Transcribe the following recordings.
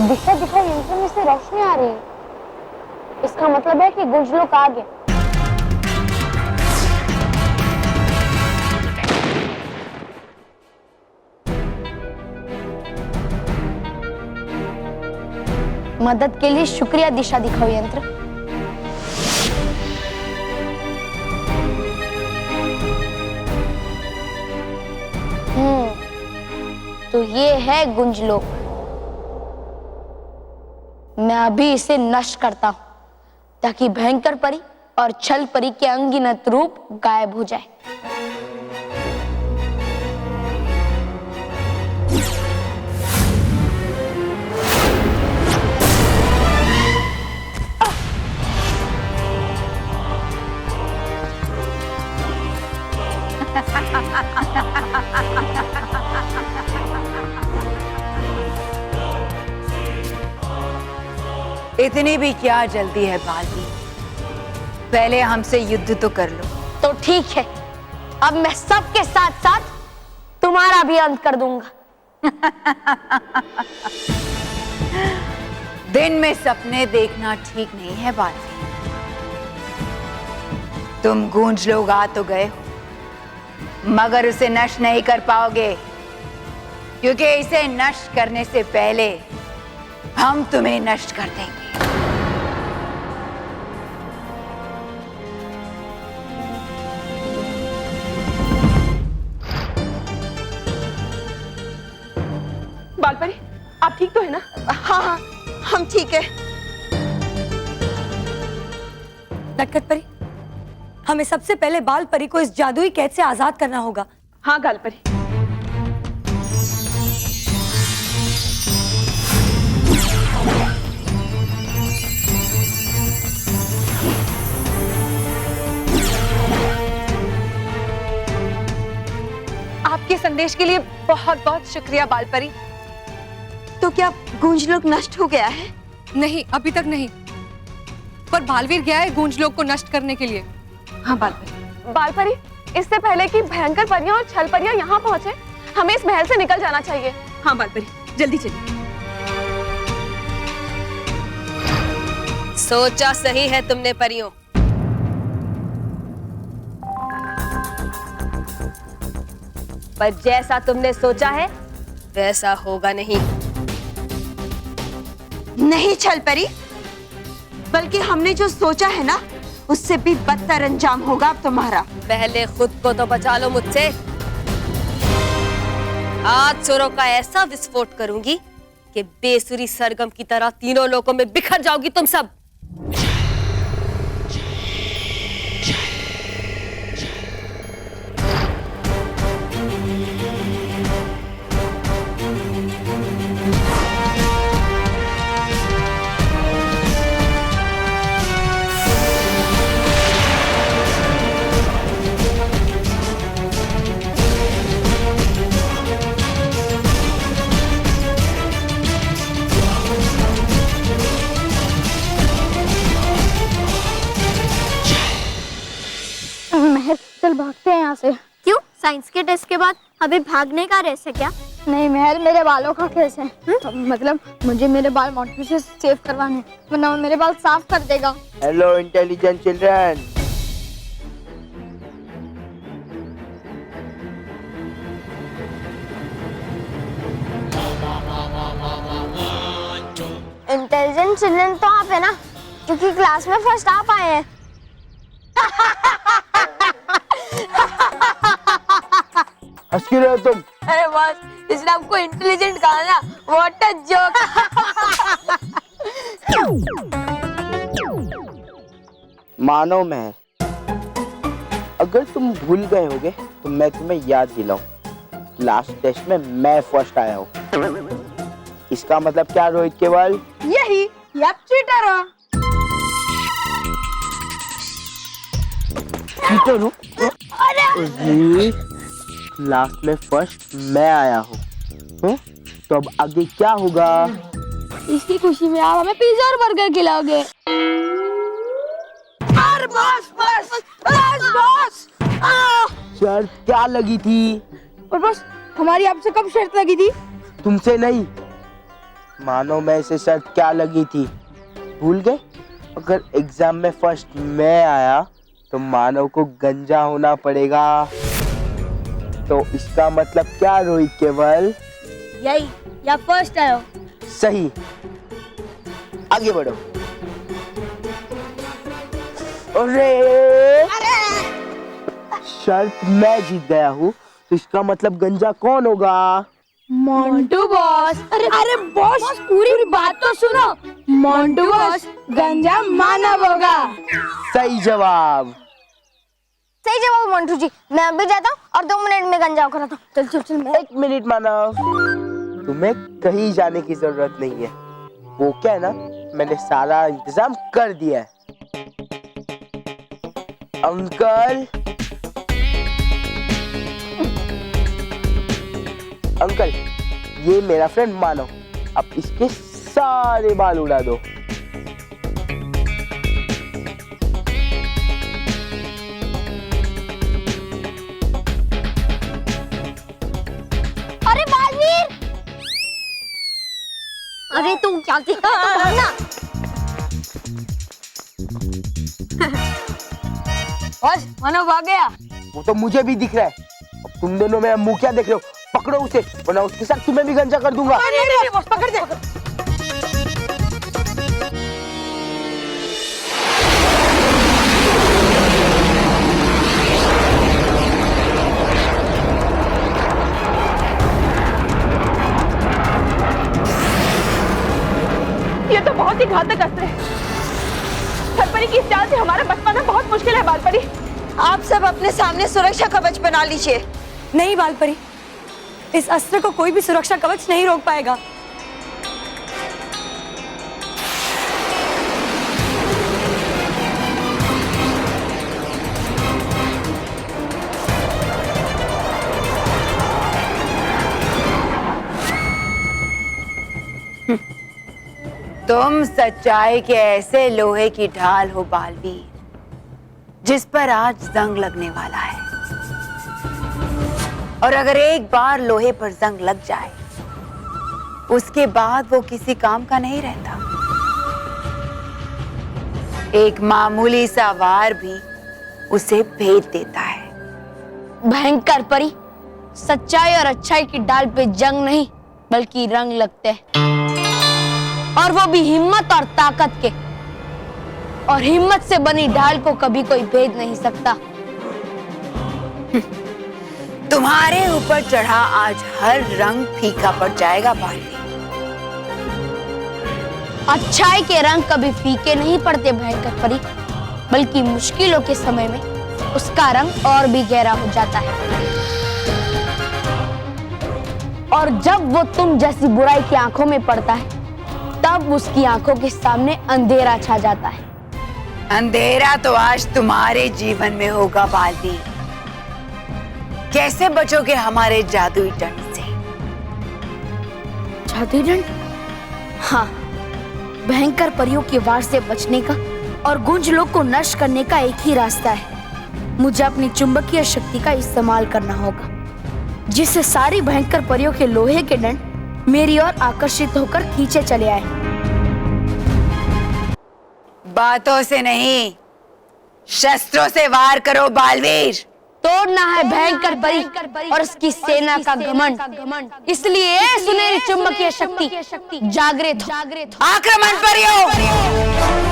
दिशा दिखाई यंत्र में से रोशनी आ रही है। इसका मतलब है कि गुंजलोक आ गया। मदद के लिए शुक्रिया दिशा दिखाओ यंत्र। तो ये है गुंजलोक। मैं अभी इसे नष्ट करता हूं ताकि भयंकर परी और छल परी के अनगिनत रूप गायब हो जाए। इतनी भी क्या जल्दी है बाली, पहले हमसे युद्ध तो कर लो। तो ठीक है, अब मैं सबके साथ साथ तुम्हारा भी अंत कर दूंगा। दिन में सपने देखना ठीक नहीं है बाली। तुम गुंजलोक आ तो गए हो, मगर उसे नष्ट नहीं कर पाओगे, क्योंकि इसे नष्ट करने से पहले हम तुम्हें नष्ट कर देंगे। बालपरी, आप ठीक तो है ना? हाँ हाँ, हम ठीक है। नटखट परी, हमें सबसे पहले बाल परी को इस जादुई कैद से आजाद करना होगा। हाँ गालपरी। आपके संदेश के लिए बहुत बहुत शुक्रिया बालपरी। तो क्या गुंजलोक नष्ट हो गया है? नहीं, अभी तक नहीं, पर बालवीर गया है गुंजलोक को नष्ट करने के लिए। हाँ बालपरी। बालपरी, इससे पहले कि भयंकर परियां और छल परियां यहाँ पहुँचे, हमें इस महल से निकल जाना चाहिए। हाँ बालपरी, जल्दी चलिए। सोचा सही है तुमने परियों, पर जैसा तुमने सोचा है वैसा होगा नहीं। नहीं छल परी, बल्कि हमने जो सोचा है ना, उससे भी बदतर अंजाम होगा अब तुम्हारा। पहले खुद को तो बचा लो मुझसे। आज सुरों का ऐसा विस्फोट करूंगी कि बेसुरी सरगम की तरह तीनों लोकों में बिखर जाओगी तुम सब। चल भागते हैं यहाँ से। क्यों? साइंस के टेस्ट के बाद अभी भागने का रेस है क्या? नहीं महल, मेरे बालों का केस है। मतलब मुझे मेरे बाल मोंटू से सेव करवाने, वरना वो मेरे बाल साफ कर देगा। Hello intelligent children. Intelligent children तो आप है ना, क्योंकि क्लास में फर्स्ट आप आए हैं। हंस क्यों रहे हो तुम? अरे बस, इसने आपको इंटेलिजेंट कहा ना, व्हाट अ जोक। मानो मैं, अगर तुम भूल गए होगे तो मैं तुम्हें याद दिलाऊं, लास्ट टेस्ट में मैं फर्स्ट आया हूँ। इसका मतलब क्या रोहित केवल? यही, आप चीटर हो। चीटर हो? अरे लास्ट में फर्स्ट मैं आया हूँ। तो अब आगे क्या होगा? इसकी खुशी में आप हमें पिज्जा और बर्गर खिलाओगे। बस बस बस बस। शर्त क्या लगी थी? और बस हमारी आपसे कब शर्त लगी थी? तुमसे नहीं, मानो मैं इसे शर्त क्या लगी थी, भूल गए? अगर एग्जाम में फर्स्ट मैं आया तो मानव को गंजा होना पड़ेगा। तो इसका मतलब क्या रोहित केवल? यही, या फर्स्ट आयो। सही, आगे बढ़ो। अरे शर्त मैं जीत गया हूँ, तो इसका मतलब गंजा कौन होगा? मोंटू बॉस। अरे बॉस, पूरी बात तो सुनो। मोंटू बॉस, गंजा मानव होगा। सही जवाब। सही जवाब मंटू जी। मैं अभी जाता हूँ और 2 मिनट में गंजा होकर आता हूँ। चल चल चल मैं 1 मिनट मानव, तुम्हें कहीं जाने की जरूरत नहीं है। वो क्या है ना, मैंने सारा इंतजाम कर दिया है। अंकल, अंकल, ये मेरा फ्रेंड मानव, अब इसके सारे बाल उड़ा दो। अरे बालवीर, अरे तू क्या सीखा ना? बस मानव भाग गया। वो तो मुझे भी दिख रहा है। अब तुम दोनों मेरा मुंह क्या देख रहे हो? पकड़ो उसे, वरना उसके साथ तुम्हें भी गंजा कर दूंगा। नहीं, बॉस पकड़ दे। ये तो बहुत ही घातक अस्त्र है। छलपरी की इस चाल से हमारा बच पाना बहुत मुश्किल है बालपरी। आप सब अपने सामने सुरक्षा कवच बना लीजिए। नहीं बालपरी, इस अस्त्र को कोई भी सुरक्षा कवच नहीं रोक पाएगा। तुम सच्चाई के ऐसे लोहे की ढाल हो बालवीर, जिस पर आज जंग लगने वाला है। और अगर एक बार लोहे पर जंग लग जाए, उसके बाद वो किसी काम का नहीं रहता। एक मामूली सा वार भी उसे भेद देता है। भयंकर परी, सच्चाई और अच्छाई की डाल पे जंग नहीं बल्कि रंग लगते हैं, और वो भी हिम्मत और ताकत के। और हिम्मत से बनी ढाल को कभी कोई भेद नहीं सकता। तुम्हारे ऊपर चढ़ा आज हर रंग फीका पड़ जाएगा बालवीर। अच्छाई के रंग कभी फीके नहीं पड़ते भयंकर परी, बल्कि मुश्किलों के समय में उसका रंग और भी गहरा हो जाता है। और जब वो तुम जैसी बुराई की आंखों में पड़ता है, तब उसकी आंखों के सामने अंधेरा छा जाता है। अंधेरा तो आज तुम्हारे जीवन में होगा बालवीर। कैसे बचोगे हमारे जादुई दंड से? जादुई दंड? हाँ, भयंकर परियों के वार से बचने का और गुंजलोक को नष्ट करने का एक ही रास्ता है। मुझे अपनी चुंबकीय शक्ति का इस्तेमाल करना होगा, जिससे सारी भयंकर परियों के लोहे के दंड मेरी ओर आकर्षित होकर खींचे चले आए। बातों से नहीं, शस्त्रों से वार करो बालवीर। तोड़ना है भयंकर परी और उसकी सेना का घमंड। इसलिए सुनहरी चुंबकीय शक्ति जागृत हो। आक्रमण परियों।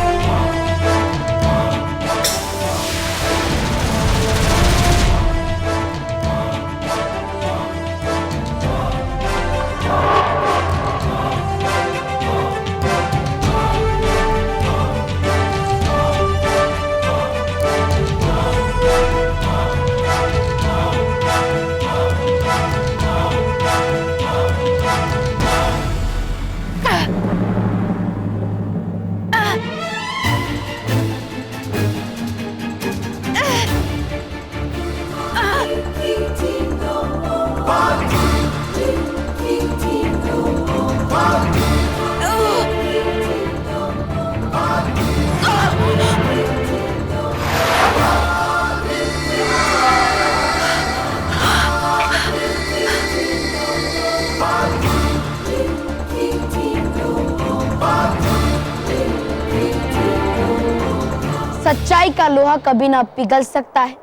का लोहा कभी ना पिघल सकता है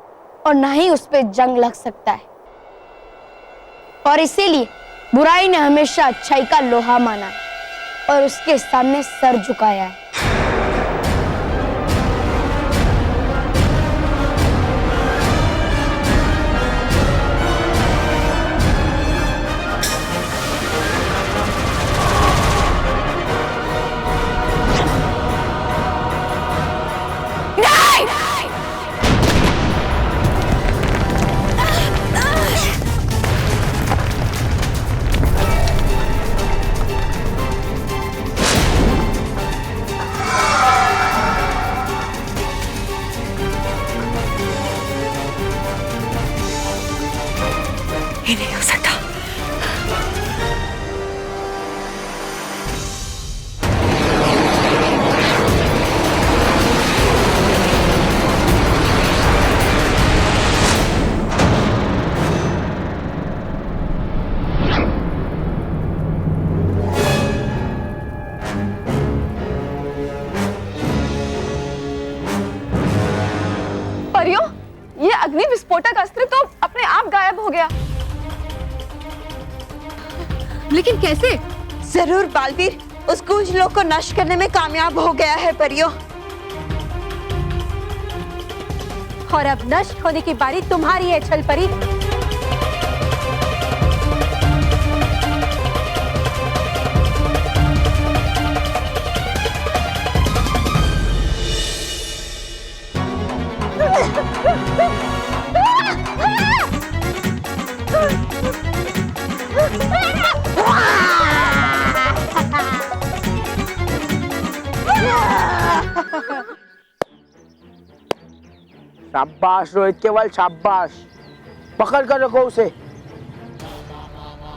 और ना ही उस पे जंग लग सकता है, और इसीलिए बुराई ने हमेशा अच्छाई का लोहा माना है और उसके सामने सर झुकाया है। ये नहीं हो सकता। परियों, ये अग्नि विस्फोटक अस्त्र तो अपने आप गायब हो गया। लेकिन कैसे? जरूर बालवीर उस गूंज लोक को नष्ट करने में कामयाब हो गया है परियों। और अब नष्ट होने की बारी तुम्हारी है छल परी। शाबाश रोहित केवल, शाबाश। पकड़ कर रखो उसे।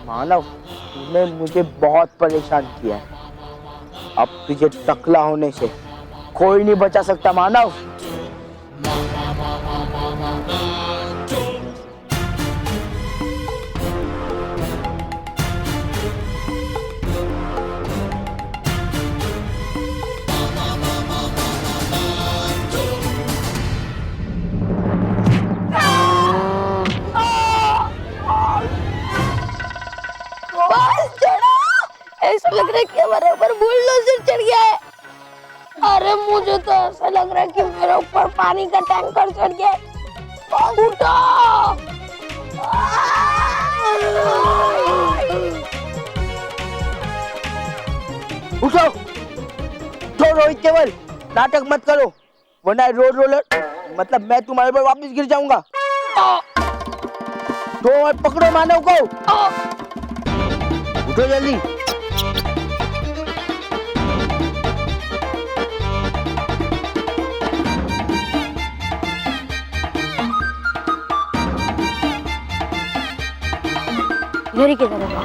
मानव, तूने मुझे बहुत परेशान किया है। अब तुझे टकला होने से कोई नहीं बचा सकता मानव। ऐसा लग रहा है कि हमारे ऊपर बुलडोजर चढ़ गया है। अरे मुझे तो ऐसा लग रहा है कि मेरे ऊपर पानी का टैंकर चढ़ गया है। उठो! उठो! तो रोहित केवल, नाटक मत करो, वरना रोड रोलर मतलब मैं तुम्हारे पर वापस गिर जाऊंगा। तो पकड़ो मानव को। उठो जल्दी। इधर ही किधर होगा?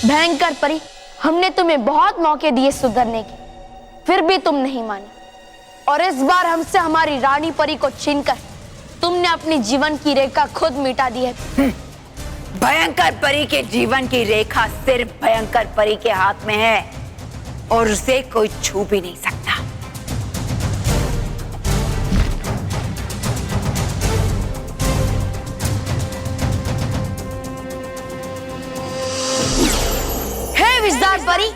भयंकर परी, हमने तुम्हें बहुत मौके दिए सुधरने के, फिर भी तुम नहीं मानी, और इस बार हमसे हमारी रानी परी को छीनकर तुमने अपनी जीवन की रेखा खुद मिटा दी है। भयंकर परी के जीवन की रेखा सिर्फ भयंकर परी के हाथ में है और उसे कोई छू भी नहीं सकता। हे विजदार परी,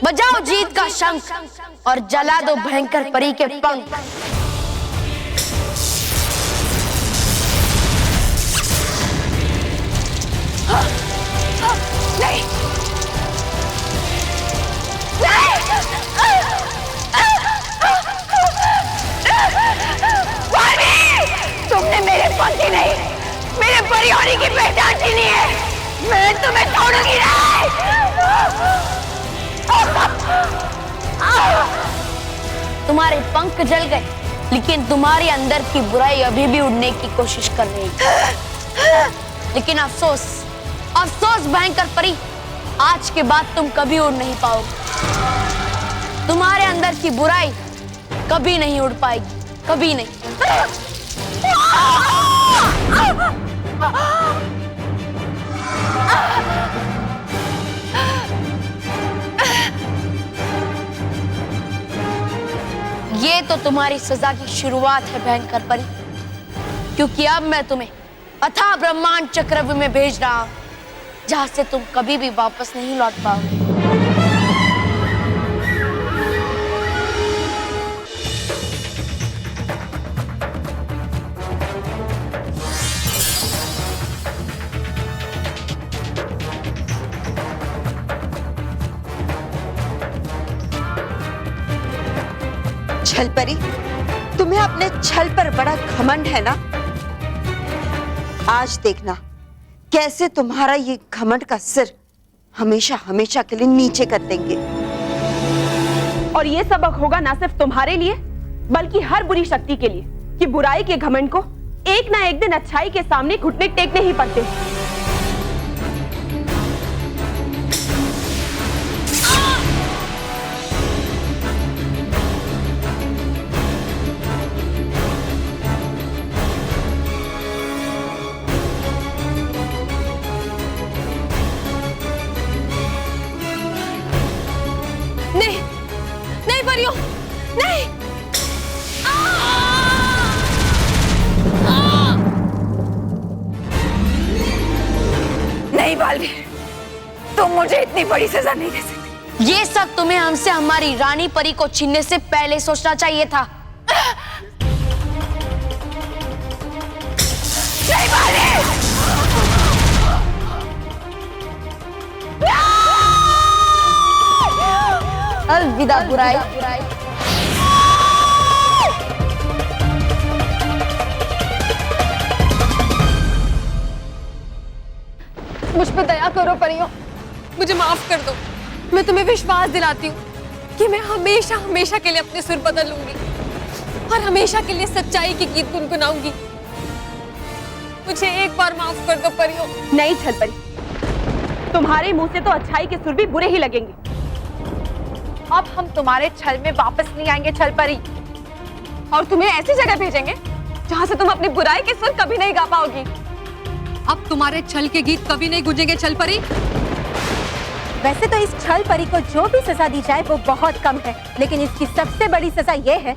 बजाओ जीत का शंख और जला दो भयंकर परी के पंख। नहीं, तुमने मेरे पंख नहीं, मेरे परी होने की पहचान छीनी है। मैं तुम्हें छोड़ूंगी नहीं। तुम्हारे पंख जल गए, लेकिन तुम्हारे अंदर की बुराई अभी भी उड़ने की कोशिश कर रही है। लेकिन अफसोस, अफसोस भयंकर परी, आज के बाद तुम कभी उड़ नहीं पाओगे। तुम्हारे अंदर की बुराई कभी नहीं उड़ पाएगी, कभी नहीं। ये तो तुम्हारी सजा की शुरुआत है भयंकर परी, क्योंकि अब मैं तुम्हें अथाह ब्रह्मांड चक्रव्यूह में भेज रहा हूं, जहां से तुम कभी भी वापस नहीं लौट पाओगे। छल परी, तुम्हें अपने छल पर बड़ा घमंड है ना। आज देखना कैसे तुम्हारा ये घमंड का सिर हमेशा हमेशा के लिए नीचे कर देंगे। और ये सबक होगा ना सिर्फ तुम्हारे लिए, बल्कि हर बुरी शक्ति के लिए, कि बुराई के घमंड को एक ना एक दिन अच्छाई के सामने घुटने टेकने ही पड़ते। नहीं, नहीं परियों, नहीं। नहीं बालवीर, तुम मुझे इतनी बड़ी सजा नहीं दे सकते। ये सब तुम्हें हमसे हमारी रानी परी को छीनने से पहले सोचना चाहिए था। नहीं बालवीर! अलविदा बुराई। मुझ पे दया करो परियों, मुझे माफ कर दो। मैं तुम्हें विश्वास दिलाती हूँ कि मैं हमेशा हमेशा के लिए अपने सुर बदल लूंगी और हमेशा के लिए सच्चाई की गीत गुनगुनाऊंगी। मुझे एक बार माफ कर दो परियों। नहीं छल परी, तुम्हारे मुंह से तो अच्छाई के सुर भी बुरे ही लगेंगे। अब हम तुम्हारे छल में वापस नहीं आएंगे छल परी, और तुम्हें ऐसी जगह भेजेंगे जहां से तुम अपनी बुराई के सुर कभी नहीं गा पाओगी। अब तुम्हारे छल के गीत कभी नहीं गूंजेंगे छल परी। वैसे तो इस छल परी को जो भी सजा दी जाए वो बहुत कम है, लेकिन इसकी सबसे बड़ी सजा ये है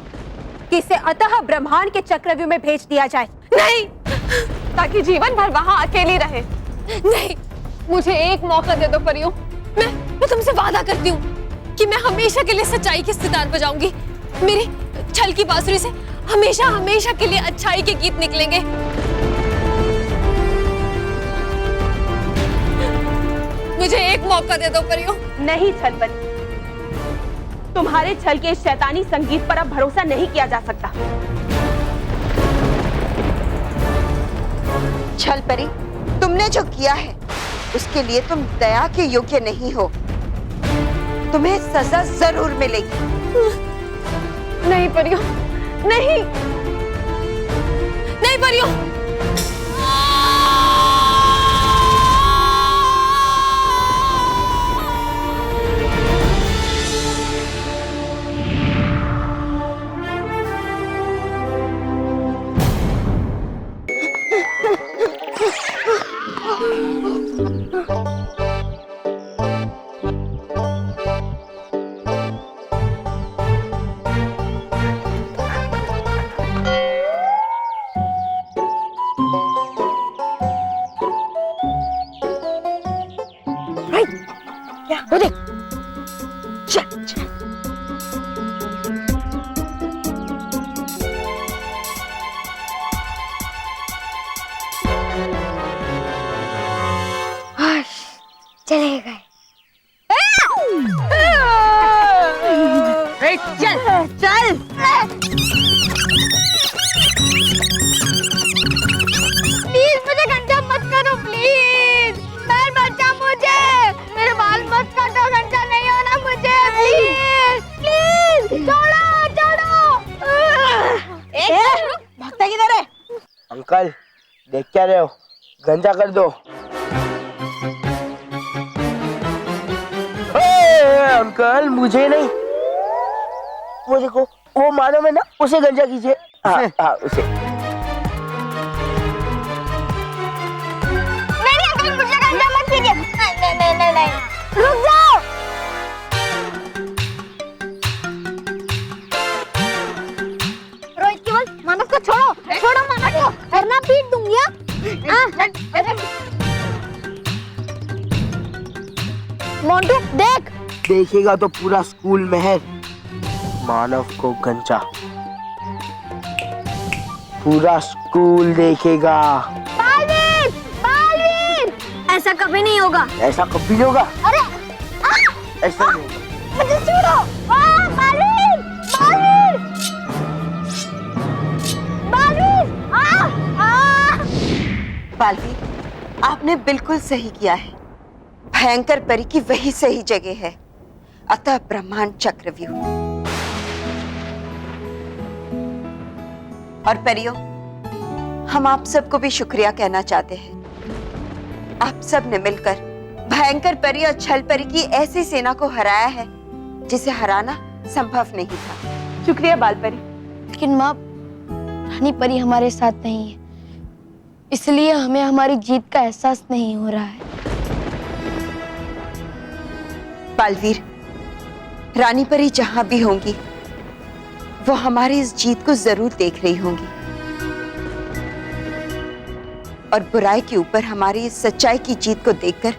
कि इसे अतः ब्रह्मांड के चक्रव्यूह में भेज दिया जाए। नहीं, ताकि जीवन भर वहां अकेली रहे। नहीं, मुझे एक मौका दे दो परियों। मैं तुमसे वादा करती हूँ कि मैं हमेशा के लिए सच्चाई के सितार बजाऊंगी। मेरी छल की बांसुरी से हमेशा हमेशा के लिए अच्छाई के गीत निकलेंगे। मुझे एक मौका दे दो परियों। नहीं छल परी, तुम्हारे छल के इस शैतानी संगीत पर अब भरोसा नहीं किया जा सकता। छल परी, तुमने जो किया है उसके लिए तुम दया के योग्य नहीं हो। तुम्हें सजा जरूर मिलेगी। नहीं परियों, नहीं, नहीं परियों। चले गए। चल चल। प्लीज मुझे घंटा मत करो, प्लीज। मैं बचा मुझे, मेरे बाल मत काटो, घंटा नहीं होना मुझे, प्लीज प्लीज। छोड़ो छोड़ो। भक्ता किधर है? अंकल देख क्या रहे हो, गंजा कर दो। अंकल मुझे नहीं, वो देखो वो मानो में ना, उसे गंजा कीजिए। हाँ हाँ उसे। नहीं अंकल, मुझे गंजा मत कीजिए। नहीं, रुक जाओ। रोहित केवल मानव को छोड़ो, छोड़ो मानव को, वरना पीट दूंगी। मोंटू देख। देखेगा तो पूरा स्कूल महल मानव को गंजा, पूरा स्कूल देखेगा। बालवीर, बालवीर, ऐसा कभी नहीं होगा। ऐसा कभी नहीं होगा। अरे ऐसा नहीं होगा। मुझे छोड़ो। बालवीर, बालवीर, बालवीर, बालवीर, आपने बिल्कुल सही किया है। भयंकर परी की वही सही जगह है, अतः ब्रह्मांड चक्रव्यूह। और परियों, हम आप सबको भी शुक्रिया कहना चाहते हैं। आप सब ने मिलकर भयंकर परी और छल परी की ऐसी सेना को हराया है जिसे हराना संभव नहीं था। शुक्रिया बाल परी। लेकिन माँ, रानी परी हमारे साथ नहीं है, इसलिए हमें हमारी जीत का एहसास नहीं हो रहा है। बालवीर, रानी परी जहां भी होंगी वो हमारी इस जीत को जरूर देख रही होंगी और बुराई के ऊपर हमारी इस सच्चाई की जीत को देखकर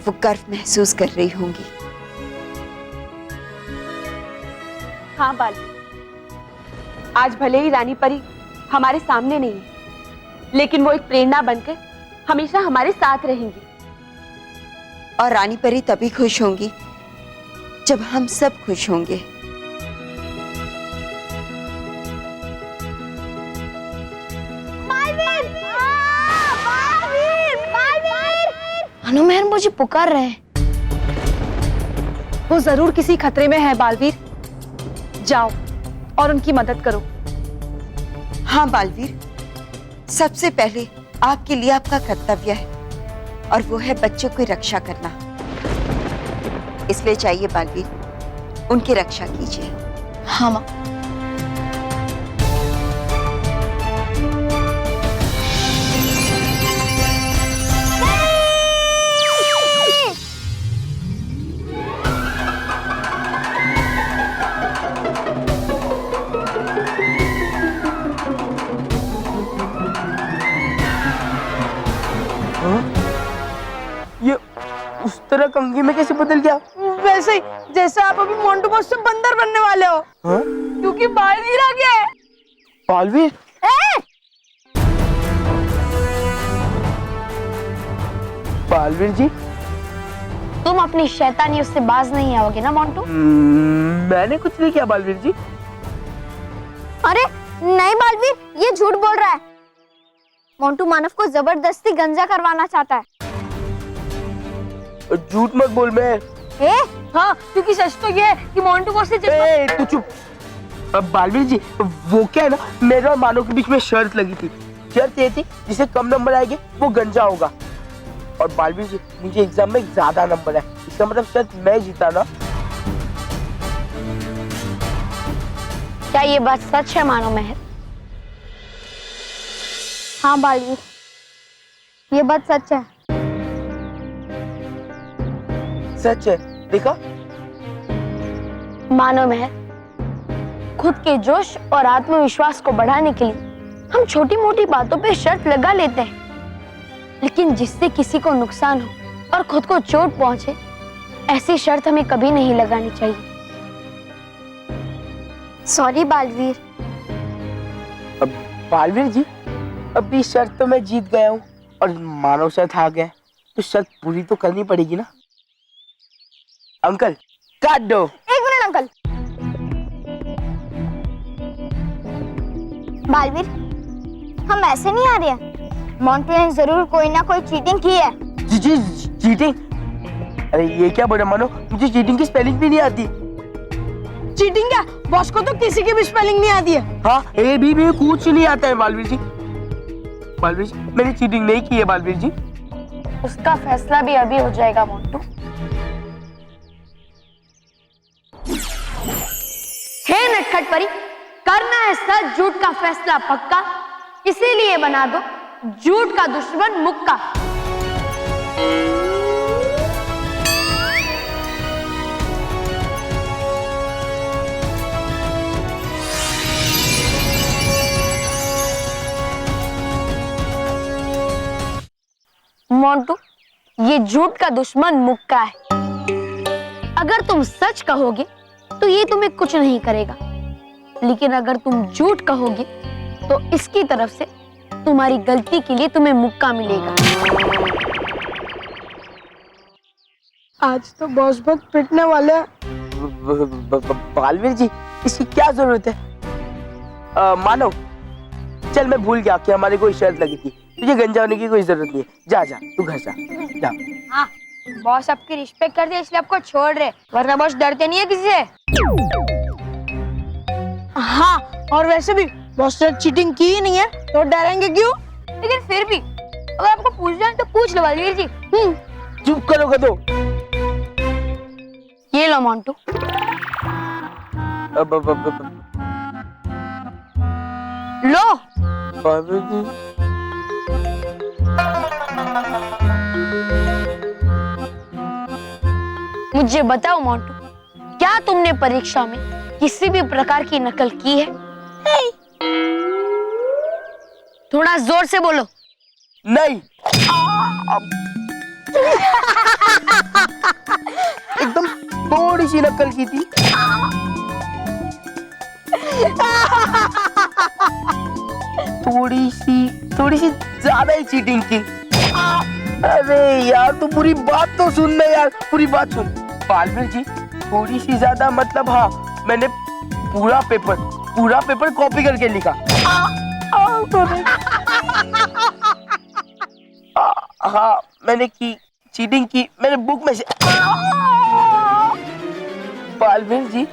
वो गर्व महसूस कर रही होंगी। हाँ बालवीर, आज भले ही रानी परी हमारे सामने नहीं है, लेकिन वो एक प्रेरणा बनकर हमेशा हमारे साथ रहेंगी। और रानी परी तभी खुश होंगी जब हम सब खुश होंगे। अनु मेहर मुझे पुकार रहे हैं। वो जरूर किसी खतरे में है बालवीर, जाओ और उनकी मदद करो। हाँ बालवीर, सबसे पहले आपके लिए आपका कर्तव्य है और वो है बच्चों की रक्षा करना। इसलिए चाहिए बालवीर, उनकी रक्षा कीजिए। हाँ माँ। ये उस तरह कंघी में कैसे बदल गया? वैसे ही जैसे आप अभी मोंटू बॉस से बंदर बनने वाले हो। हाँ? क्योंकि बालवीर आ गया है। बालवीर? बालवीर जी, तुम अपनी शैतानियों से बाज नहीं आओगे ना मोंटू? मैंने कुछ नहीं किया बालवीर जी। अरे नहीं बालवीर, ये झूठ बोल रहा है। मोंटू मानव को जबरदस्ती गंजा करवाना चाहता है। झूठ मत बोल। मैं हाँ, क्योंकि सच तो ये है कि मोंटू बॉस से तू चुप। अब बालवीर जी, वो क्या है ना, मेरे और मानव के बीच में शर्त लगी थी। शर्त ये थी जिसे कम नंबर आएंगे वो गंजा होगा। और बालवीर जी, मुझे एग्जाम में ज्यादा नंबर है, इसका मतलब शायद मैं जीता ना। क्या ये बात सच है मानो मेहर? हाँ बालवीर, ये बात सच है। सच है, देखा? मानो मेहर, खुद के जोश और आत्मविश्वास को बढ़ाने के लिए हम छोटी मोटी बातों पे शर्त लगा लेते हैं, लेकिन जिससे किसी को नुकसान हो और खुद को चोट पहुंचे, ऐसी शर्त हमें कभी नहीं लगानी चाहिए। सॉरी बालवीर। अब बालवीर जी, अभी शर्त तो मैं जीत गया हूँ और मानव शर्त हार गया, तो शर्त पूरी तो करनी पड़ेगी ना। अंकल काट दो। एक मिनट अंकल। बालवीर, हम ऐसे नहीं आ रहे हैं। मोंटू ने जरूर कोई ना कोई चीटिंग की है। जी चीटिंग? अरे ये क्या बोला मानो, मुझे चीटिंग की स्पेलिंग भी नहीं आती। चीटिंग क्या? बॉस को तो किसी की भी स्पेलिंग नहीं आती है। हाँ, ए बी भी कुछ नहीं आता है बालवीर जी। बालवीर जी, मैंने चीटिंग नहीं की है बालवीर जी। उसका फैसला भी अभी हो जाएगा मोंटू। नटखट परी, करना है सच झूठ का फैसला पक्का, इसीलिए बना दो झूठ का दुश्मन मुक्का। मोंटू, ये झूठ का दुश्मन मुक्का है। अगर तुम सच कहोगे तो ये तुम्हें कुछ नहीं करेगा, लेकिन अगर तुम झूठ कहोगे तो इसकी तरफ से तुम्हारी गलती के लिए तुम्हें मुक्का मिलेगा। आज तो बॉस बहुत पिटने वाले हैं। बालवीर जी, इसकी क्या जरूरत है? मानव, चल मैं भूल गया कि हमारी कोई शर्त लगी थी, तुझे गंजा होने की कोई जरूरत नहीं है। जा जा, तू घर जा। जा। हाँ, बॉस आपकी रिस्पेक्ट करते हैं इसलिए आपको छोड़ रहे, वरना बॉस डरते नहीं है किसी से। हाँ, और वैसे भी बॉस ने चीटिंग की ही नहीं है तो डरेंगे क्यों? लेकिन फिर भी अगर आपको पूछना है तो पूछ लो बालवीर जी। चुप करो गधो। ये लो मोंटू। लो। बालवीर जी, मुझे बताओ मोंटू, क्या तुमने परीक्षा में किसी भी प्रकार की नकल की है? नहीं। थोड़ा जोर से बोलो। नहीं। एकदम थोड़ी सी नकल की थी। थोड़ी सी ज्यादा ही चीटिंग की। अरे यार, तू पूरी बात तो सुन ले यार, पूरी बात सुन। बालवीर जी, थोड़ी सी ज्यादा मतलब हाँ, मैंने पूरा पेपर कॉपी करके लिखा। हाँ, मैंने की चीटिंग की, मैंने बुक में से। बालवीर जी,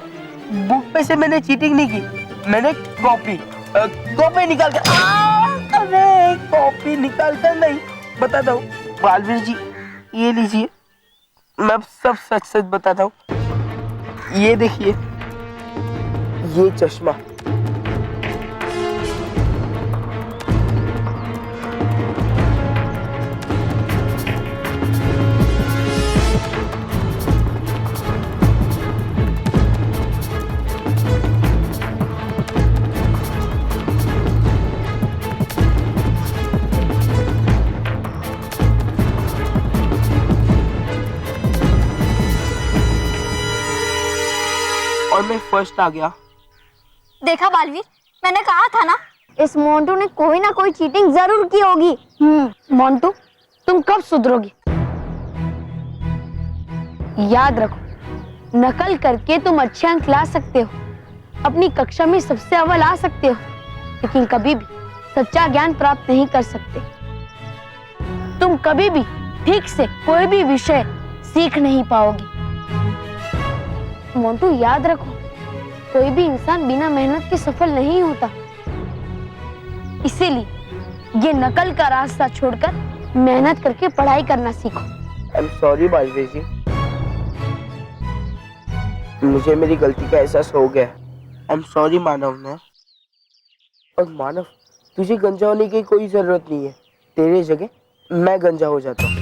बुक में से मैंने चीटिंग नहीं की, मैंने कॉपी निकाल कर। अरे कॉपी निकाल कर नहीं, बताता हूँ बालवीर जी, ये लीजिए, मैं सब सच सच बताता हूँ। ये देखिए, ये चश्मा। और मैं फर्स्ट आ गया। देखा बालवीर, मैंने कहा था ना, इस मोंटू ने कोई ना कोई चीटिंग जरूर की होगी। मोंटू, तुम कब सुधरोगी? याद रखो, नकल करके तुम अच्छे अंक ला सकते हो, अपनी कक्षा में सबसे अव्वल आ सकते हो, लेकिन कभी भी सच्चा ज्ञान प्राप्त नहीं कर सकते। तुम कभी भी ठीक से कोई भी विषय सीख नहीं पाओगे। मोंटू, याद रखो, कोई भी इंसान बिना मेहनत के सफल नहीं होता। इसीलिए ये नकल का रास्ता छोड़कर मेहनत करके पढ़ाई करना सीखो। आई एम सॉरी बालवीर जी, मुझे मेरी गलती का एहसास हो गया। आई एम सॉरी मानव ने। और मानव, तुझे गंजा होने की कोई जरूरत नहीं है, तेरे जगह मैं गंजा हो जाता हूँ।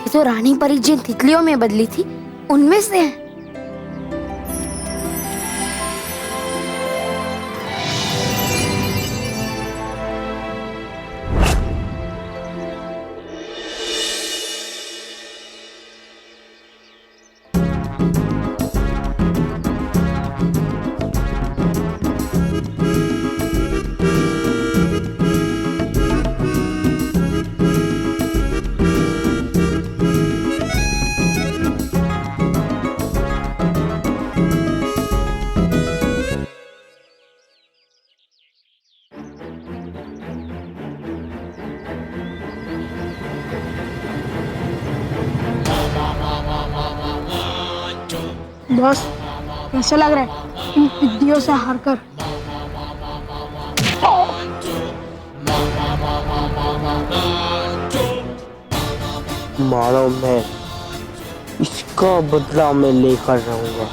तो रानी परी जिन तितलियों में बदली थी, उनमें से है। बॉस, कैसा लग रहा है इन पिद्दियों से हारकर? मानो मैं इसका बदला मैं लेकर रहूंगा।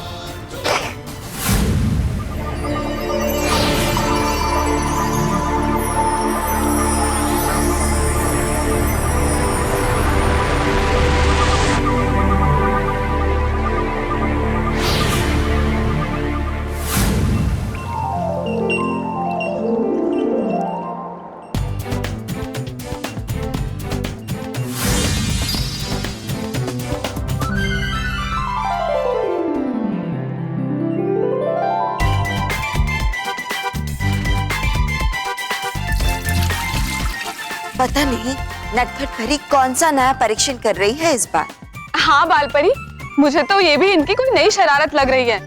पता नहीं नटखट परी कौन सा नया परीक्षण कर रही है इस बार। हाँ बालपरी, मुझे तो ये भी इनकी कोई नई शरारत लग रही है।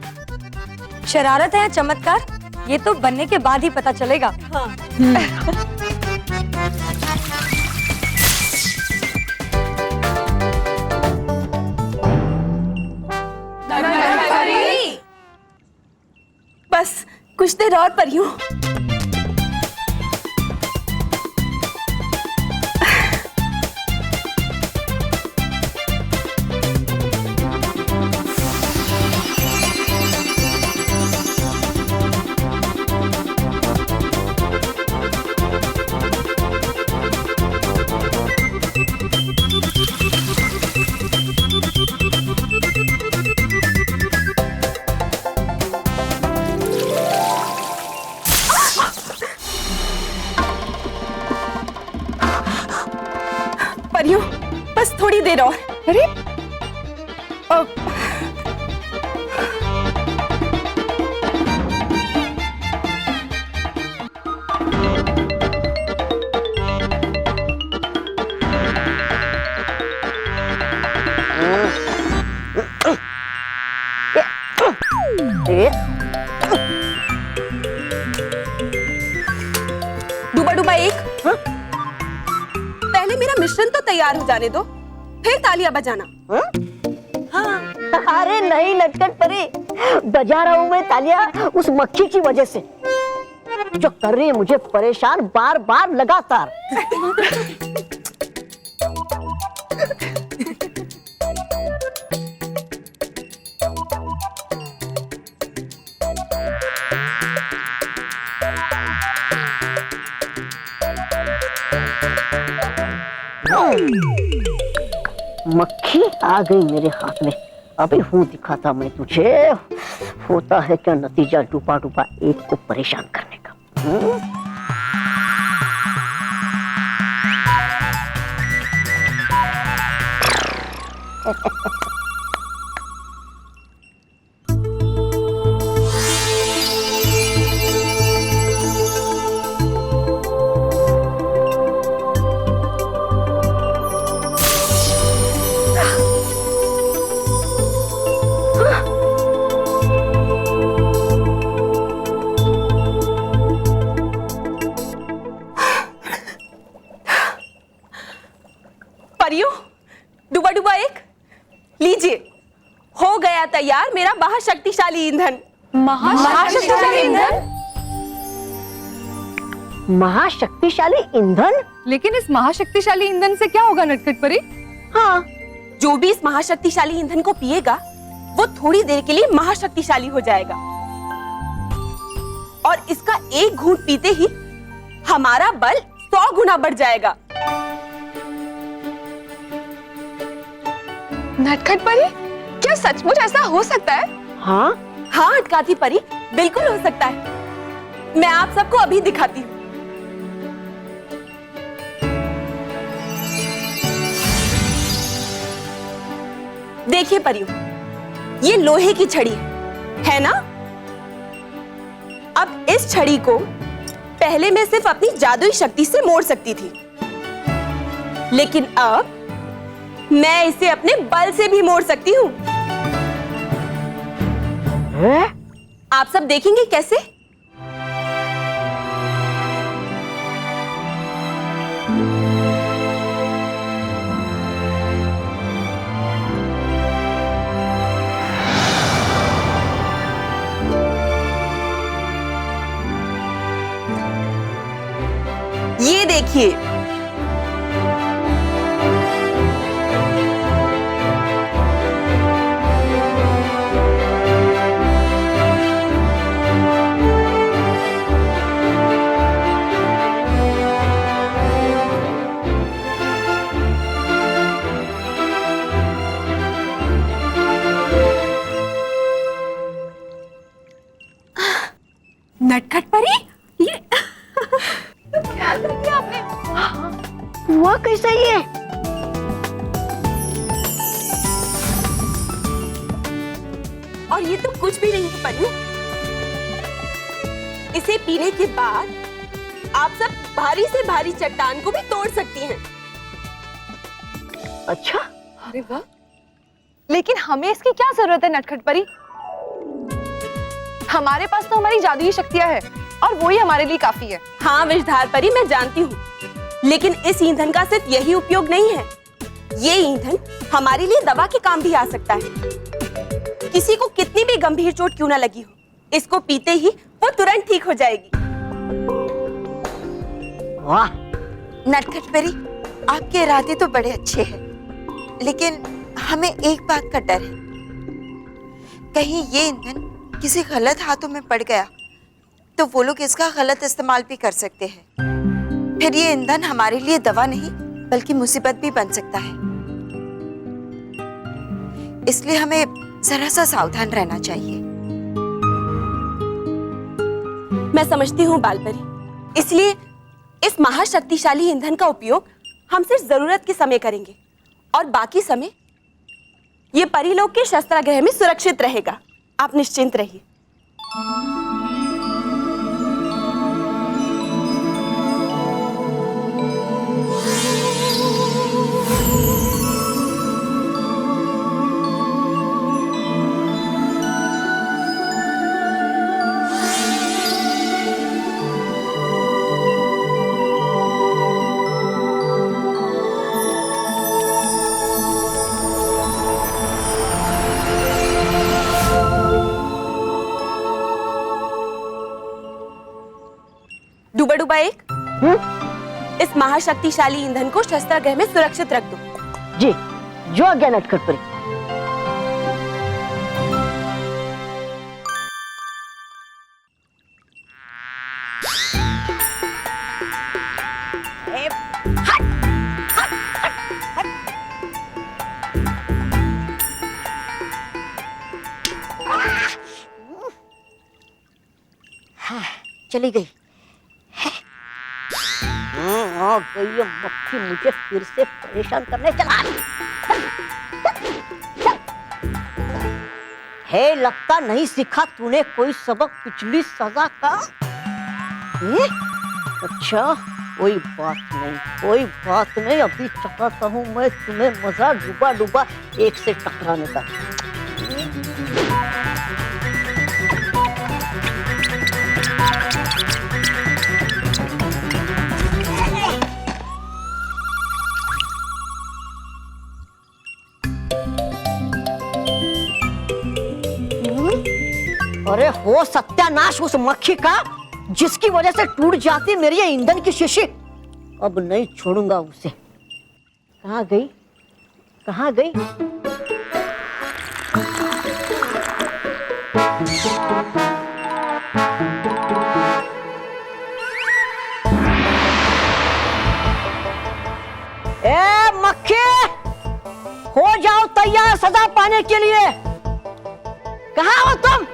शरारत है या चमत्कार, ये तो बनने के बाद ही पता चलेगा। हाँ। बस कुछ देर और परियों। परियों, बस थोड़ी देर और। अरे डूबा डूबा एक। पहले मेरा मिश्रण तो तैयार हो जाने दो, फिर तालियां बजाना। अरे नहीं नटखट परी, बजा रहा हूँ मैं तालियां उस मक्खी की वजह से जो कर रही है मुझे परेशान बार बार लगातार। मक्खी आ गई मेरे हाथ में, अभी हूँ दिखाता मैं तुझे होता है क्या नतीजा डूबा डूबा एक को परेशान करने का। परियों, डूबा डूबा एक, लीजिए, हो गया तैयार मेरा महाशक्तिशाली ईंधन। महाशक्तिशाली ईंधन? महाशक्तिशाली ईंधन? लेकिन इस महाशक्तिशाली ईंधन से क्या होगा नटखट परी? हाँ, जो भी इस महाशक्तिशाली ईंधन को पिएगा वो थोड़ी देर के लिए महाशक्तिशाली हो जाएगा और इसका एक घूंट पीते ही हमारा बल 100 गुना बढ़ जाएगा। नटखट परी, क्या सचमुच ऐसा हो सकता है? हाँ हाँ अटकाती परी, बिल्कुल हो सकता है। मैं आप सबको अभी दिखाती हूँ। देखिए परियों, ये लोहे की छड़ी है ना? अब इस छड़ी को पहले मैं सिर्फ अपनी जादुई शक्ति से मोड़ सकती थी, लेकिन अब मैं इसे अपने बल से भी मोड़ सकती हूँ। आप सब देखेंगे कैसे? ये देखिए, नटखट परी, ये हुआ कैसे ये? और ये तो कुछ भी नहीं है पन्नू। इसे पीने के बाद आप सब भारी से भारी चट्टान को भी तोड़ सकती हैं। अच्छा, अरे वाह, लेकिन हमें इसकी क्या जरूरत है नटखट परी? हमारे पास तो हमारी जादुई शक्तियां है और वो ही हमारे लिए काफी है। हाँ विषधार परी, मैं जानती हूँ, लेकिन इस ईंधन का सिर्फ यही उपयोग नहीं है। ये ईंधन हमारे लिए दवा के काम भी आ सकता है। किसी को कितनी भी गंभीर चोट क्यों ना लगी हो, इसको पीते ही वो तुरंत ठीक हो जाएगी। वाह नटखट परी, आपके इरादे तो बड़े अच्छे हैं, लेकिन हमें एक बात का डर है, कहीं ये ईंधन किसी गलत हाथों में पड़ गया तो वो लोग इसका गलत इस्तेमाल भी कर सकते हैं। फिर ये ईंधन हमारे लिए दवा नहीं बल्कि मुसीबत भी बन सकता है। इसलिए हमें जरा सा सावधान रहना चाहिए। मैं समझती हूँ बालपरी, इसलिए इस महाशक्तिशाली ईंधन का उपयोग हम सिर्फ जरूरत के समय करेंगे और बाकी समय ये परीलोक के शस्त्रागार में सुरक्षित रहेगा। आप निश्चिंत रहिए। डूबा डूबा एक, इस महाशक्तिशाली ईंधन को शस्त्रागार में सुरक्षित रख दो। जी, जो आज्ञा नटखट परी। चली गई। आ गई ये मक्खी, मुझे फिर से परेशान करने चला। है, लगता नहीं सीखा तूने कोई सबक पिछली सजा का। अच्छा, कोई बात नहीं, अभी चकाता हूँ मैं तुम्हें मजा डूबा डूबा एक से टकराने का। अरे हो सत्यानाश उस मक्खी का, जिसकी वजह से टूट जाती मेरी ये ईंधन की शीशी। अब नहीं छोड़ूंगा उसे। कहाँ गई? ए मक्खी, हो जाओ तैयार सजा पाने के लिए। कहाँ हो तुम?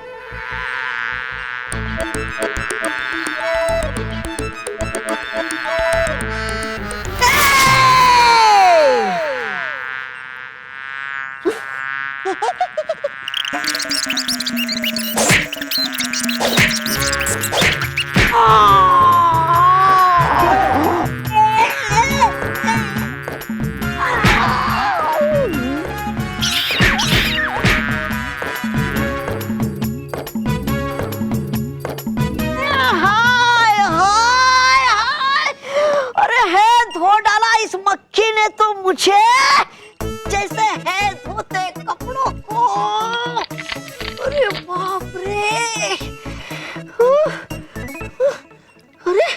मक्खी ने तो मुझे जैसे है धोते कपड़ों को। अरे बाप रे, अरे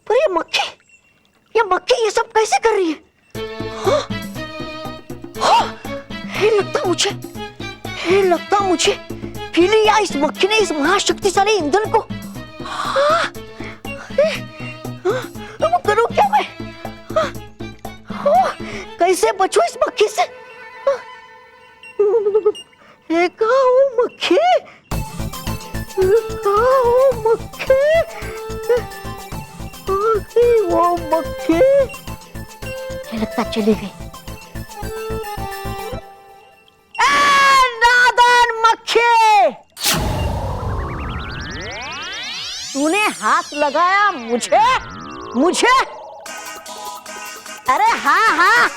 पर ये मक्खी मुझे लगता मुझे पी लिया इस मक्खी ने इस महाशक्तिशाली ईंधन को। हाँ, अब करूं क्या मैं? कैसे बचूं इस मक्खी से? मक्खी वो मक्खी लगता चली गई। नादान मक्खी, तूने हाथ लगाया मुझे? अरे हाँ,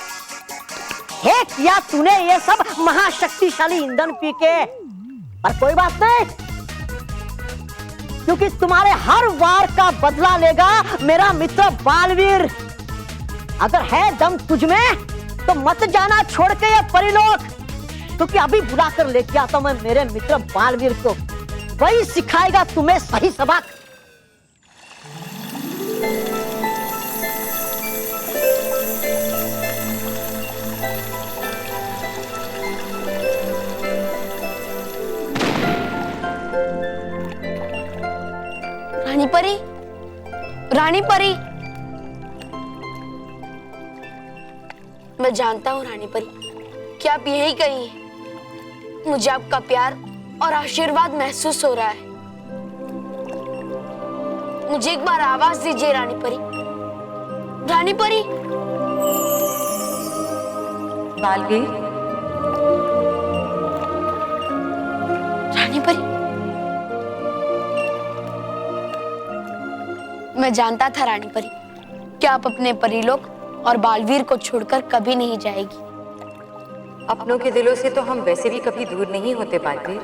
हे किया तूने ये सब महाशक्तिशाली ईंधन पी के। पर कोई बात नहीं, क्योंकि तुम्हारे हर वार का बदला लेगा मेरा मित्र बालवीर। अगर है दम तुझ में तो मत जाना छोड़ के ये परिलोक, क्योंकि अभी बुलाकर लेके आता मैं मेरे मित्र बालवीर को। वही सिखाएगा तुम्हें सही सबक। रानी परी, मैं जानता हूँ रानी परी कि आप यही कहीं हैं। मुझे आपका प्यार और आशीर्वाद महसूस हो रहा है। मुझे एक बार आवाज दीजिए रानी परी। रानी परी। बालवीर, रानी परी, मैं जानता था रानी परी कि आप अपने परीलोक और बालवीर को छोड़कर कभी नहीं जाएगी। अपनों के दिलों से तो हम वैसे भी कभी दूर नहीं होते बालवीर।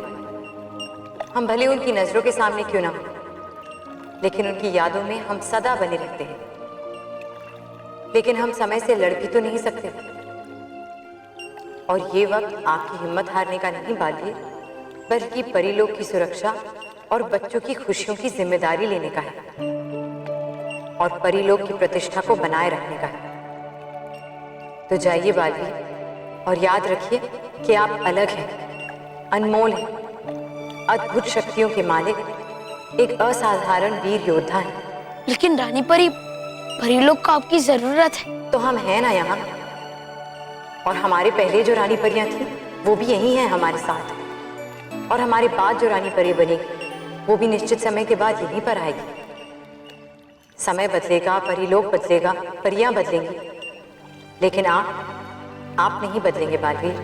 हम भले उनकी नजरों के सामने क्यों ना हो, लेकिन उनकी यादों में हम सदा बने रहते हैं। लेकिन हम समय से लड़ भी तो नहीं सकते, और ये वक्त आपकी हिम्मत हारने का नहीं बालवीर, बल्कि परीलोक की सुरक्षा और बच्चों की खुशियों की जिम्मेदारी लेने का है, और परीलोक की प्रतिष्ठा को बनाए रखने का है। तो जाइए बालवीर, और याद रखिए कि आप अलग हैं, अनमोल हैं, अद्भुत शक्तियों के मालिक, एक असाधारण वीर योद्धा हैं। लेकिन रानी परी, परीलोक को आपकी जरूरत है। तो हम हैं ना यहाँ, और हमारे पहले जो रानी परियां थी वो भी यही हैं हमारे साथ, और हमारे बाद जो रानी परी बनेगी वो भी निश्चित समय के बाद यहीं पर आएगी। समय बदलेगा, परीलोक बदलेगा, परियां बदलेंगी, लेकिन आप नहीं बदलेंगे बालवीर,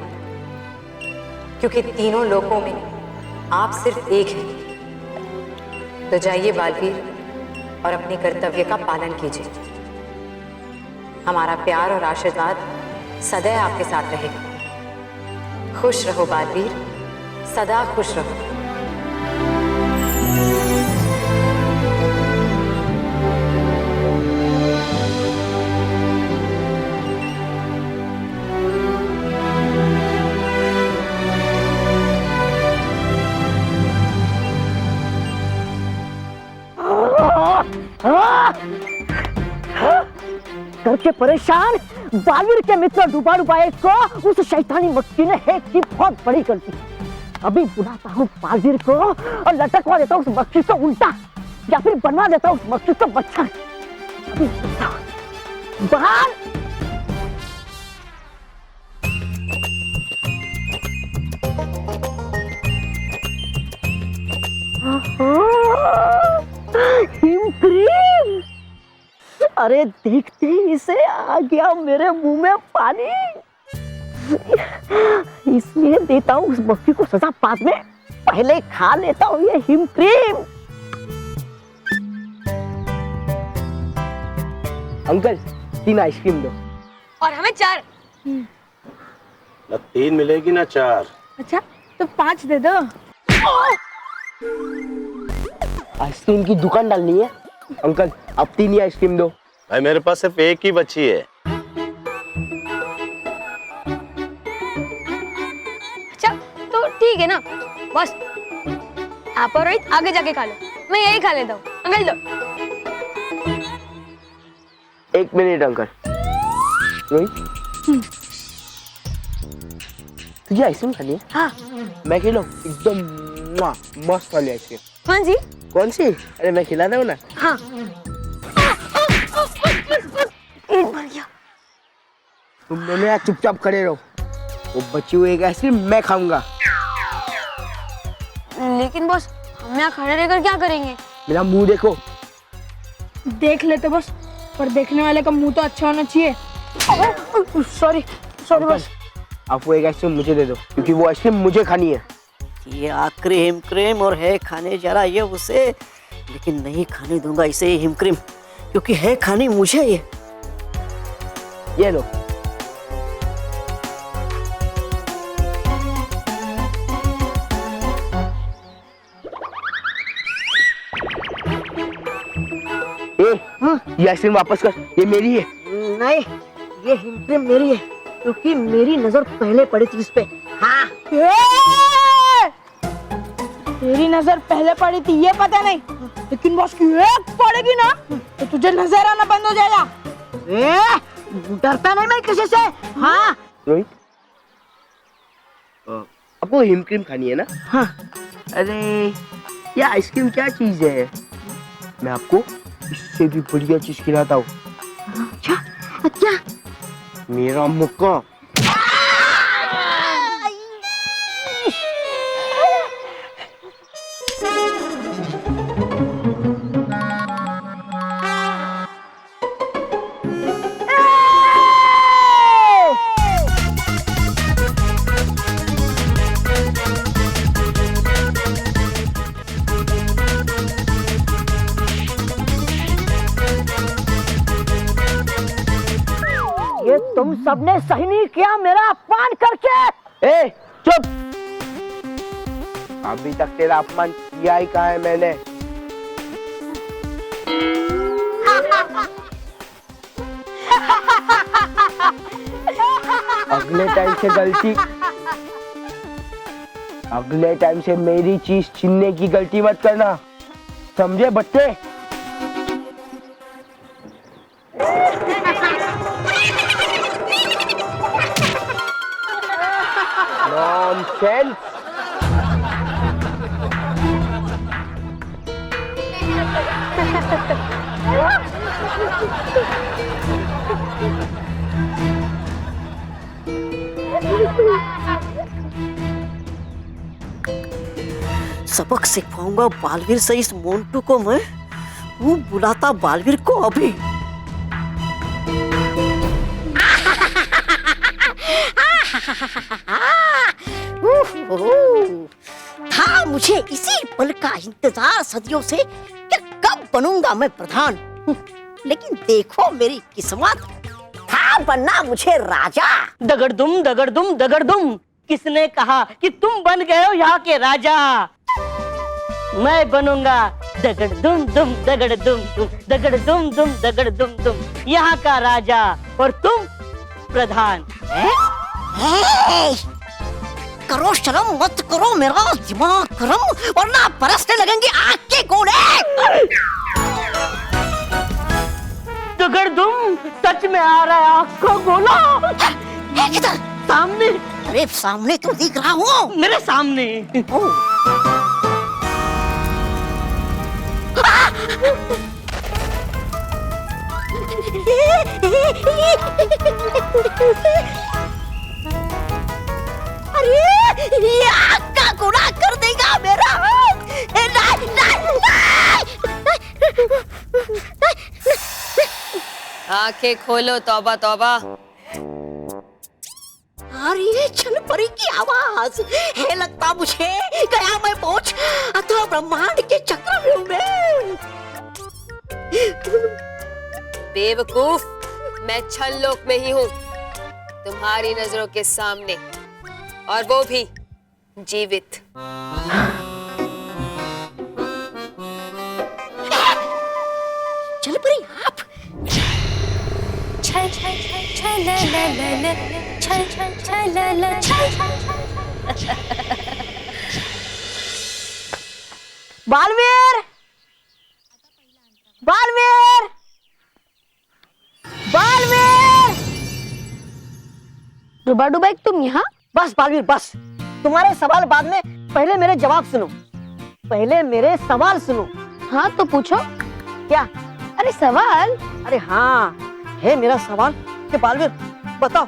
क्योंकि तीनों लोकों में आप सिर्फ एक हैं। तो जाइए बालवीर, और अपने कर्तव्य का पालन कीजिए। हमारा प्यार और आशीर्वाद सदैव आपके साथ रहेगा। खुश रहो बालवीर, सदा खुश रहो। करके परेशान बालवीर के मित्र डुबाडुबाए को उस शैतानी मक्खी ने हैक की बहुत बड़ी गलती। अभी बुलाता हूँ बालवीर को और लटकवा देता हूँ उस मक्खी को उल्टा, या फिर बनवा देता हूँ उस मक्खी को बच्चा। अभी बाहर हिमक्रीम। अरे देखते ही इसे आ गया मेरे मुंह में पानी। इसलिए देता हूँ उस मक्खी को सजा, बाद में पहले खा लेता हूँ ये हिमक्रीम। अंकल 3 आइसक्रीम दो। और हमें 4। ना 3 मिलेगी ना 4। अच्छा तो 5 दे दो। आइसक्रीम की दुकान डालनी है अंकल, अब 3 ही आइसक्रीम दो। भाई मेरे पास सिर्फ एक ही बची है। अच्छा तो ठीक है ना, बस आप और रोहित आगे जाके खा लो, मैं यही खा लेता हूँ। अंकल दो। 1 मिनट अंकल। रोहित तुझे आइसक्रीम खानी है? हाँ। मैं खिलाऊं? एकदम मस्त वाली आइसक्रीम। हाँ जी। कौन सी? अरे मैं खिलाता हूँ ना। हाँ। तुम दोनों यहाँ चुपचाप खड़े रहो, वो बची हुई एक आइसक्रीम मैं खाऊंगा। लेकिन बॉस, हम यहाँ खड़े रहकर क्या करेंगे? मेरा मुंह देखो। देख लेते बॉस, पर देखने वाले का मुंह तो अच्छा होना चाहिए। Sorry sorry boss. आप वो एक आइसक्रीम मुझे दे दो, क्योंकि वो आइसक्रीम मुझे खानी है। ये क्रीम क्रीम और है खाने जरा ये उसे, लेकिन नहीं खाने दूंगा इसे हिम क्रीम, क्योंकि है खानी मुझे ये लो। ये आइसक्रीम वापस कर, ये मेरी है। नहीं, ये हिम क्रीम मेरी है, क्योंकि मेरी नजर पहले पड़ी थी इस पे। हाँ। तेरी नजर पहले पड़ी थी ये पता नहीं, लेकिन बॉस की एक पड़ेगी ना तो तुझे नजर आना बंद हो जाएगा। डरता नहीं मैं किसी से। हाँ। रोहित, आपको हिम क्रीम खानी है ना? हाँ। अरे ये आइसक्रीम क्या चीज है, मैं आपको इससे भी बढ़िया चीज खिलाता हूँ। क्या? मेरा मुक्का। ये तुम सबने सही नहीं किया मेरा अपमान करके। ए चुप, अभी तक तेरा अपमान किया ही कहा है मैंने। अगले टाइम से मेरी चीज छीनने की गलती मत करना, समझे बच्चे? नॉनसेंस। सबक सिखाऊंगा बालवीर से इस मोंटू को मैं। वो बुलाता बालवीर को अभी। था मुझे इसी पल का इंतजार सदियों से कि कब बनूंगा मैं प्रधान। लेकिन देखो मेरी किस्मत, था बनना मुझे राजा। दगड़दुम दगड़दुम दगड़दुम, किसने कहा कि तुम बन गए हो यहाँ के राजा? मैं बनूंगा दगड़दुम दुम दगड़दुम दुम दगड़दुम दुम दगड़दुम दुम, यहाँ का राजा और तुम प्रधान। करो शर्म मत करो मेरा दिमाग गरम, वरना बरसने लगेंगे आग के गोले। दगड़दुम सच में आ रहा है आग का गोला। किधर? सामने। अरे सामने तो दिख रहा हूँ, मेरे सामने। अरे ये आग का गोला कर देगा मेरा। आंखें खोलो, तौबा तौबा। अरे छल परी की आवाज है, लगता मुझे गया मैं पहुंच अथवा ब्रह्मांड के चक्रव्यूह में। बेवकूफ, मैं छल लोक में ही हूँ, तुम्हारी नजरों के सामने, और वो भी जीवित। चल परी आप। छल छल छल छल ला ला ला ला, छल छल छल ला ला छल। बालवीर, बालवीर, बालवीर। डुबा डुबा तुम यहाँ? बस बालवीर बस, तुम्हारे सवाल बाद में, पहले मेरे जवाब सुनो, पहले मेरे सवाल सुनो। हाँ तो पूछो। क्या? अरे सवाल। अरे हाँ है मेरा सवाल कि बालवीर बताओ,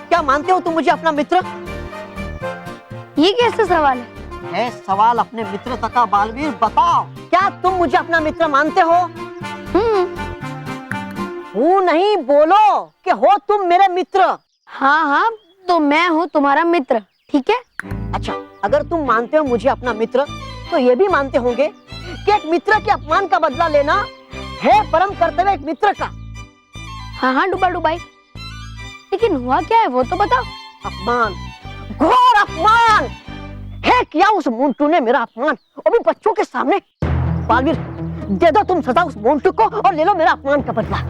क्या मानते हो तुम मुझे अपना मित्र? ये कैसा सवाल है सवाल अपने मित्रता का बालवीर, बताओ क्या तुम मुझे अपना मित्र मानते हो? हूँ नहीं, बोलो कि हो तुम मेरे मित्र। हाँ हाँ तो मैं हूँ तुम्हारा मित्र, ठीक है? अच्छा, अगर तुम मानते हो मुझे अपना मित्र, तो ये भी मानते होंगे कि एक मित्र के अपमान का बदला लेना है परम कर्तव्य एक मित्र का। हाँ हाँ डुबा डुबाई, लेकिन हुआ क्या है वो तो बताओ। अपमान, घोर अपमान है किया उस मोंटू ने, मेरा अपमान, वो भी बच्चों के सामने। बालवीर दे दो तुम सजा उस मोंटू को और ले लो मेरा अपमान का बदला।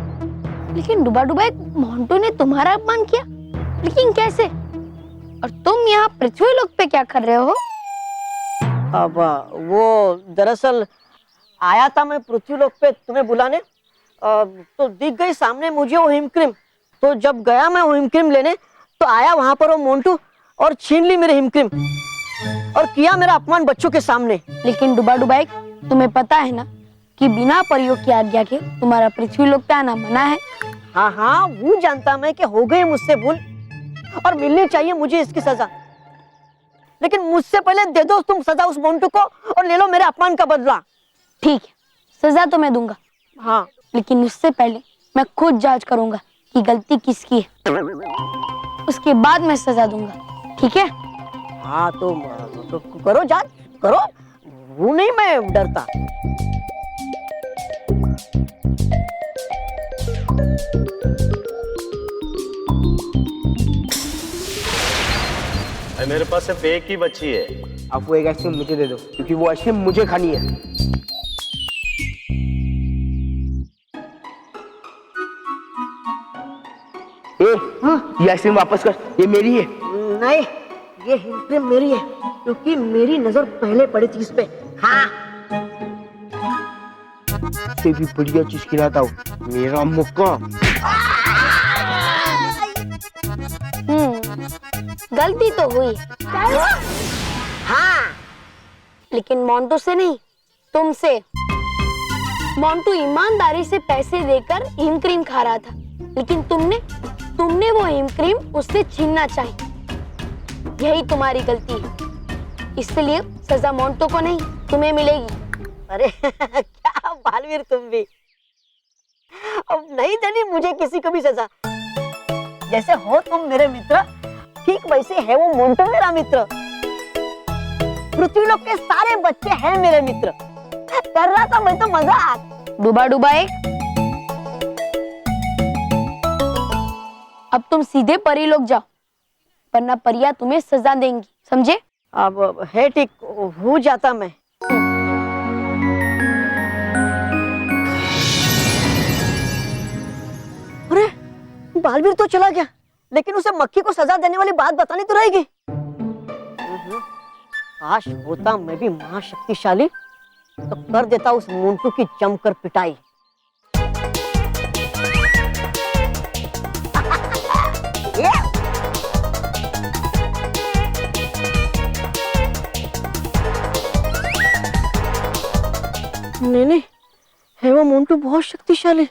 लेकिन डुबा डुबाई, मोंटू ने तुम्हारा अपमान किया, लेकिन कैसे? और तुम यहाँ पृथ्वी लोक पे क्या कर रहे हो? अब वो दरअसल आया था मैं पृथ्वी लोक पे तुम्हें बुलाने, तो दिख गई सामने मुझे वो हिमक्रीम। तो जब गया मैं वो हिमक्रीम लेने, तो आया वहां पर वो मोंटू और छीन ली मेरे हिमक्रीम और किया मेरा अपमान बच्चों के सामने। लेकिन डुबा डुबाई, तुम्हें पता है ना कि बिना परियों की आज्ञा के तुम्हारा पृथ्वी लोक पे आना मना है। हाँ हाँ वो जानता मैं कि हो गई मुझसे भूल और मिलनी चाहिए मुझे इसकी सजा, लेकिन मुझसे पहले दे दो तुम सजा उस मोंटू को और ले लो मेरे अपमान का बदला। ठीक है, सजा तो मैं दूंगा। हाँ, लेकिन उससे पहले मैं खुद जांच करूंगा कि गलती किसकी है, उसके बाद मैं सजा दूंगा, ठीक है? हाँ तो करो जांच करो, वो नहीं मैं डरता। मेरे पास सिर्फ एक ही बची है। अब वो एक आइसक्रीम मुझे दे दो, क्योंकि वो आइसक्रीम मुझे खानी है। ये आइसक्रीम वापस कर, ये मेरी है। नहीं, ये हिमक्रीम मेरी है, क्योंकि मेरी नजर पहले पड़ी थी इस पे। हाँ, से भी बढ़िया चीज खिलाता हूँ, मेरा मौका। गलती तो हुई। हाँ, लेकिन मोंटू से नहीं, तुमसे। मोंटू ईमानदारी से पैसे देकर हिमक्रीम खा रहा था, लेकिन तुमने वो हिमक्रीम उससे छीनना चाहिए। यही तुम्हारी गलती है, इसलिए सजा मोंटू को नहीं, तुम्हें मिलेगी। अरे क्या बालवीर तुम भी, अब नहीं देनी मुझे किसी को भी सजा। जैसे हो तुम मेरे मित्र, ठीक वैसे है वो मोंटू मेरा मित्र। पृथ्वी लोक के सारे बच्चे हैं मेरे मित्र। कर रहा था मैं तो मजाक। डुबा डुबाए, अब तुम सीधे परी लोक जाओ, वरना परियां तुम्हें सजा देंगी, समझे? अब है ठीक, हो जाता मैं। अरे बालवीर तो चला गया, लेकिन उसे मक्खी को सजा देने वाली बात बतानी तो रहेगी। काश होता मैं भी महाशक्तिशाली, तो कर देता उस मोंटू की जमकर पिटाई। नहीं, है वो मोंटू बहुत शक्तिशाली।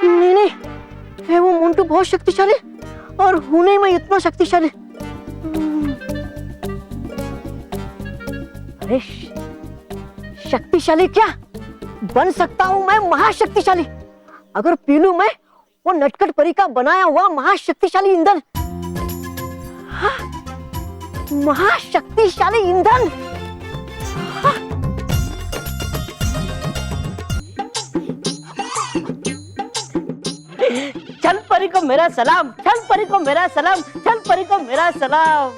नहीं, है वो मोंटू बहुत शक्तिशाली और हूं नहीं मैं इतना शक्तिशाली। अरे शक्तिशाली क्या, बन सकता हूं मैं महाशक्तिशाली, अगर पी लूं मैं वो नटखट परी का बनाया हुआ महाशक्तिशाली ईंधन। हाँ, महाशक्तिशाली ईंधन। हाँ। चल परी को मेरा सलाम, चल परी को मेरा सलाम, चल परी को मेरा सलाम।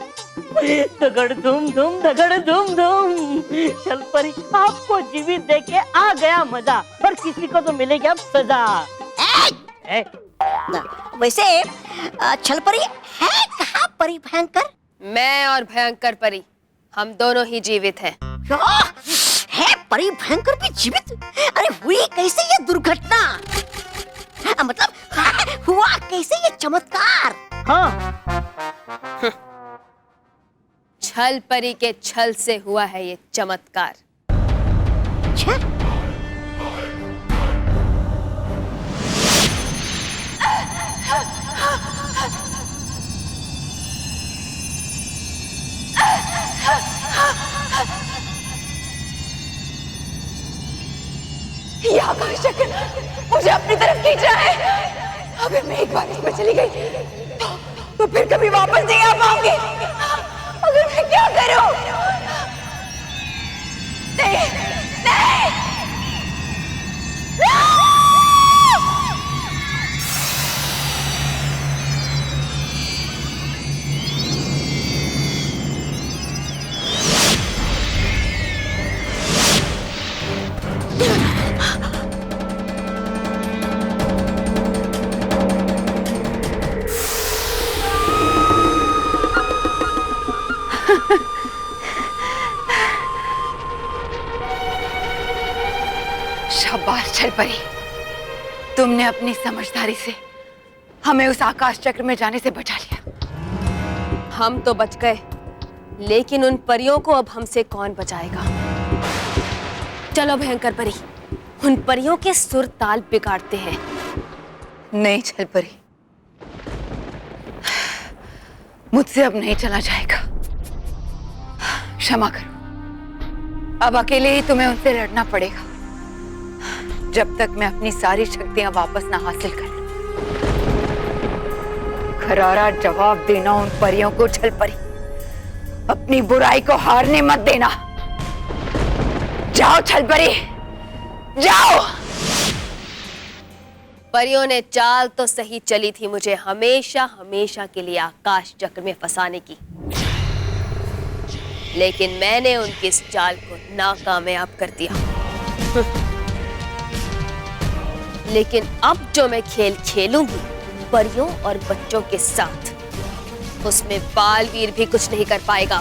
दगड़ धूम धूम, दगड़ धूम धूम। चल परी, आपको जीवित देख के आ गया मजा, और किसी को तो मिलेगी अब सजा। वैसे छल परी है कहाँ परी भयंकर? मैं और भयंकर परी हम दोनों ही जीवित हैं। है परी भयंकर भी जीवित? अरे हुई कैसे ये दुर्घटना? मतलब हुआ कैसे ये चमत्कार? हाँ, छल परी के छल से हुआ है ये चमत्कार। छल? ये आकाश चक्र मुझे अपनी तरफ खींच रहा है। अगर मैं एक बार इसमें चली गई तो फिर कभी वापस नहीं आ पाऊंगी। अगर मैं क्या करूं? नहीं, नहीं, शाबाश छल परी, तुमने अपनी समझदारी से हमें उस आकाश चक्र में जाने से बचा लिया। हम तो बच गए, लेकिन उन परियों को अब हमसे कौन बचाएगा? चलो भयंकर परी, उन परियों के सुर ताल बिगाड़ते हैं। नहीं छल परी, मुझसे अब नहीं चला जाएगा। क्षमा करो, अब अकेले ही तुम्हें उनसे लड़ना पड़ेगा जब तक मैं अपनी सारी शक्तियां वापस ना हासिल कर लूं। करारा जवाब देना उन परियों को छल परी, अपनी बुराई को हारने मत देना। जाओ छल परी, जाओ। परियों ने चाल तो सही चली थी मुझे हमेशा हमेशा के लिए आकाश चक्र में फंसाने की, लेकिन मैंने उनकी इस चाल को नाकामयाब कर दिया। लेकिन अब जो मैं खेल खेलूंगी परियों और बच्चों के साथ, उसमें बालवीर भी कुछ नहीं कर पाएगा।